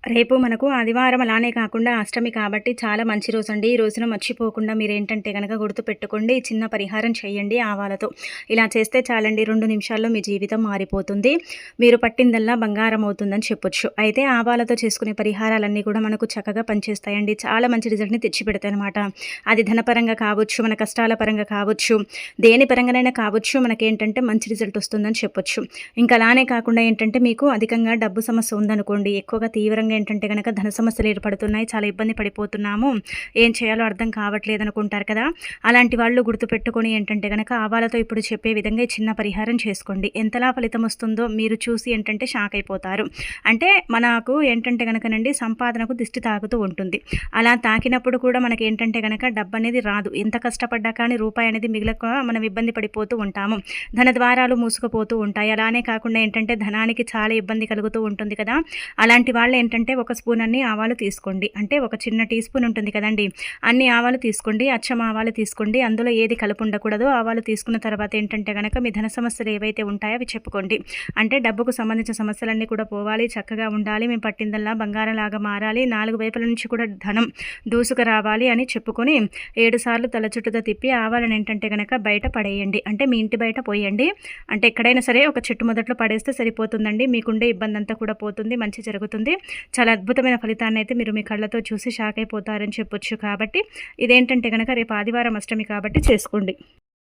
రేపు మనకు ఆదివారం అలానే కాకుండా అష్టమి కాబట్టి చాలా మంచి రోజండి. ఈ రోజున మర్చిపోకుండా మీరేంటంటే గనక గుర్తుపెట్టుకోండి. చిన్న పరిహారం చేయండి ఆవాలతో. ఇలా చేస్తే చాలండి 2 నిమిషాల్లో మీ జీవితం మారిపోతుంది. మీరు పట్టిందల్లా బంగారం అవుతుందని చెప్పొచ్చు. అయితే ఆవాలతో చేసుకునే పరిహారాలన్నీ కూడా మనకు చక్కగా పనిచేస్తాయండి. చాలా మంచి రిజల్ట్‌ని తెచ్చిపెడతాయనమాట. అది ధనపరంగా కావచ్చు, మన కష్టాల పరంగా కావచ్చు, దేని పరంగానైనా కావచ్చు మనకేంటంటే మంచి రిజల్ట్ వస్తుందని చెప్పొచ్చు. ఇంకా అలానే కాకుండా ఏంటంటే మీకు అధికంగా డబ్బు సమస్య ఉందనుకోండి, ఎక్కువగా తీవ్రంగా ఏంటంటే గనక ధన సమస్యలు ఏర్పడుతున్నాయి, చాలా ఇబ్బంది పడిపోతున్నాము, ఏం చేయాలో అర్థం కావట్లేదు అనుకుంటారు కదా. అలాంటి వాళ్ళు గుర్తుపెట్టుకొని ఏంటంటే గనక ఆవాలతో ఇప్పుడు చెప్పే విధంగా ఈ చిన్న పరిహారం చేసుకోండి. ఎంతలా ఫలితం వస్తుందో మీరు చూసి ఏంటంటే షాక్ అయిపోతారు. అంటే మనకు ఏంటంటే గనకనండి సంపాదనకు దిష్టి తాకుతూ ఉంటుంది. అలా తాకినప్పుడు కూడా మనకి ఏంటంటే గనక డబ్బు అనేది రాదు. ఎంత కష్టపడ్డా కానీ రూపాయి అనేది మిగలక మనం ఇబ్బంది పడిపోతూ ఉంటాము. ధన ద్వారాలు మూసుకుపోతూ ఉంటాయి. అలానే కాకుండా ఏంటంటే ధనానికి చాలా ఇబ్బంది కలుగుతూ ఉంటుంది కదా. అలాంటి వాళ్ళు ఏంటంటే ఒక స్పూన్ అన్ని ఆవాలు తీసుకోండి. అంటే ఒక చిన్న టీ స్పూన్ ఉంటుంది కదండి, అన్ని ఆవాలు తీసుకోండి. అచ్చం ఆవాలు తీసుకోండి. అందులో ఏది కలుపు ఉండకూడదు. ఆవాలు తీసుకున్న తర్వాత ఏంటంటే గనక మీ ధన సమస్యలు ఏవైతే ఉంటాయో అవి చెప్పుకోండి. అంటే డబ్బుకు సంబంధించిన సమస్యలన్నీ కూడా పోవాలి, చక్కగా ఉండాలి, మేము పట్టిందల్లా బంగారంలాగా మారాలి, 4 వైపుల నుంచి కూడా ధనం దూసుకు రావాలి అని చెప్పుకొని 7 సార్లు తల చుట్టూతో తిప్పి ఆవాలను ఏంటంటే గనక బయట పడేయండి. అంటే మీ ఇంటి బయట పోయండి. అంటే ఎక్కడైనా సరే ఒక చెట్టు మొదట్లో పడేస్తే సరిపోతుందండి. మీకుండే ఇబ్బంది అంతా కూడా పోతుంది, మంచి జరుగుతుంది. చాలా అద్భుతమైన ఫలితాన్ని అయితే మీరు మీ కళ్ళతో చూసి షాక్ అయిపోతారని చెప్పొచ్చు. కాబట్టి ఇదేంటంటే గనక రేపు ఆదివారం అష్టమి కాబట్టి చేసుకోండి.